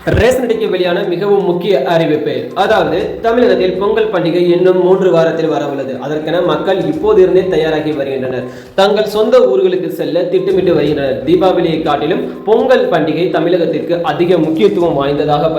Ration அட்டைக்கு வெளியான மிகவும் முக்கிய அறிவிப்பு. அதாவது தமிழகத்தில் பொங்கல் பண்டிகை இன்னும் 3 வாரத்தில் வர உள்ளது. அதற்கென மக்கள் இப்போது இருந்தே தயாராகி வருகின்றனர். தங்கள் சொந்த ஊர்களுக்கு செல்ல திட்டமிட்டு வருகின்றனர். தீபாவளியை காட்டிலும் பொங்கல் பண்டிகை தமிழகத்திற்கு அதிக முக்கியத்துவம் வாய்ந்ததாக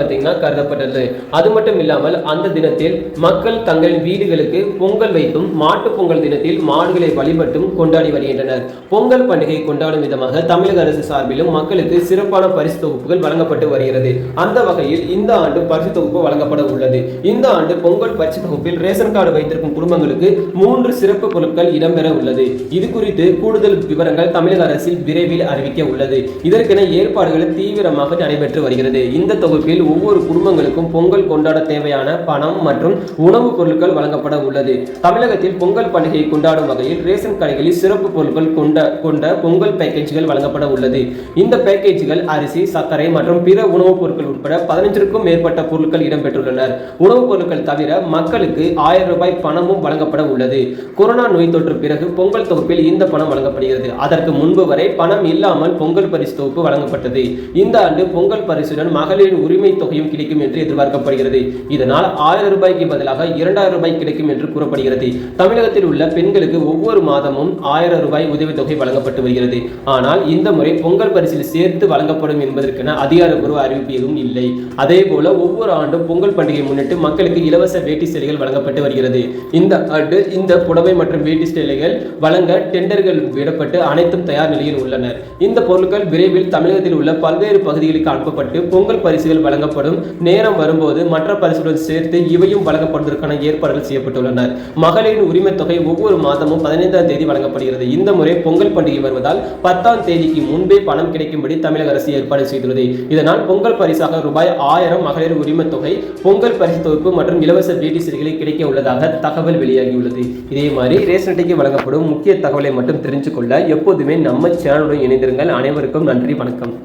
கருதப்பட்டது. அது மட்டும் இல்லாமல் அந்த தினத்தில் மக்கள் தங்கள் வீடுகளுக்கு பொங்கல் வைத்தும் மாட்டு பொங்கல் தினத்தில் மாடுகளை வழிபட்டும் கொண்டாடி வருகின்றனர். பொங்கல் பண்டிகை கொண்டாடும் விதமாக தமிழக அரசு சார்பிலும் மக்களுக்கு சிறப்பான பரிசு தொகுப்புகள் வழங்கப்பட்டு வருகிறது. அந்த வகையில் இந்த ஆண்டு பரிசு தொகுப்பு வழங்கப்பட உள்ளது. இந்த ஆண்டு பொங்கல் பரிசு தொகுப்பில் ரேஷன் கார்டு வைத்திருக்கும் குடும்பங்களுக்கு 3 சிறப்பு பொருட்கள் இடம்பெற உள்ளது. இது குறித்து கூடுதல் விவரங்கள் தமிழக அரசில் விரைவில் அறிவிக்க உள்ளது. இதற்கென ஏற்பாடுகள் தீவிரமாக நடைபெற்று வருகிறது. இந்த தொகுப்பில் ஒவ்வொரு குடும்பங்களுக்கும் பொங்கல் கொண்டாட தேவையான பணம் மற்றும் உணவுப் பொருட்கள் வழங்கப்பட உள்ளது. தமிழகத்தில் பொங்கல் பண்டிகையை கொண்டாடும் வகையில் ரேஷன் கடைகளில் சிறப்பு பொருட்கள் கொண்ட பொங்கல் பேக்கேஜ்கள் வழங்கப்பட உள்ளது. இந்த பேக்கேஜ்கள் அரிசி, சர்க்கரை மற்றும் பிற உணவுப் பொருட்கள் உட்பட 15க்கும் மேற்பட்ட பொருட்கள் இடம்பெற்றுள்ளனர். உணவுப் பொருட்கள் தவிர மக்களுக்கு 1000 ரூபாய் பணமும் வழங்கப்பட உள்ளது. கொரோனா நோய் தொற்று பிறகு பொங்கல் தொகுப்பில் இந்த பணம் வழங்கப்படுகிறது. அதற்கு முன்பு வரை பணம் இல்லாமல் பொங்கல் பரிசு தொகுப்பு வழங்கப்பட்டது. இந்த ஆண்டு பொங்கல் பரிசுடன் மகளிர் உரிமை தொகையும் கிடைக்கும் என்று எதிர்பார்க்கப்படுகிறது. இதனால் 1000 ரூபாய்க்கு பதிலாக 2000 ரூபாய் கிடைக்கும் என்று கூறப்படுகிறது. தமிழகத்தில் உள்ள பெண்களுக்கு ஒவ்வொரு மாதமும் 1000 ரூபாய் உதவித்தொகை வழங்கப்பட்டு வருகிறது. ஆனால் இந்த முறை பொங்கல் பரிசில் சேர்த்து வழங்கப்படும் என்பதற்கென அதிகாரப்பூர்வ அறிவிப்பு எதுவும் இல்லை. அதே போல ஒவ்வொரு ஆண்டும் பொங்கல் பண்டிகை முன்னிட்டு மக்களுக்கு இலவச வேட்டி சேலைகள் வழங்கப்பட்டு வருகிறது. இந்த ஆண்டு இந்த புடவை மற்றும் வேட்டி சேலைகள் வழங்க டெண்டர்கள் விடப்பட்டு அனைத்தும் தயார் நிலையில் உள்ளனர். இந்த பொருட்கள் விரைவில் தமிழகத்தில் உள்ள பல்வேறு பகுதிகளுக்கு அனுப்பப்பட்டு பொங்கல் பரிசுகள் வழங்கப்படும். நேரம் வரும்போது மற்ற பரிசுடன் சேர்த்து இவையும் வழங்கப்படுவதற்கான ஏற்பாடுகள் செய்யப்பட்டுள்ளன. மகளிரின் உரிமை தொகை ஒவ்வொரு மாதமும் 15ஆம் தேதி வழங்கப்படுகிறது. இந்த முறை பொங்கல் பண்டிகை வருவதால் 10ஆம் தேதிக்கு முன்பே பணம் கிடைக்கும்படி தமிழக அரசு ஏற்பாடு செய்துள்ளது. இதனால் பொங்கல் பரிசாக ரூபாய் 1000 மகளிர் உரிமை தொகை, பொங்கல் பரிசு தொகுப்பு மற்றும் இலவச வேட்டி சேலைகளை கிடைக்க உள்ளதாக தகவல் வெளியாகியுள்ளது. இதே மாதிரி ரேஷன் அட்டைக்கு வழங்கப்படும் முக்கிய தகவலை மட்டும் தெரிஞ்சு கொள்ள எப்போதுமே நம்ம சேனலுடன் இணைந்திருங்கள். அனைவருக்கும் நன்றி, வணக்கம்.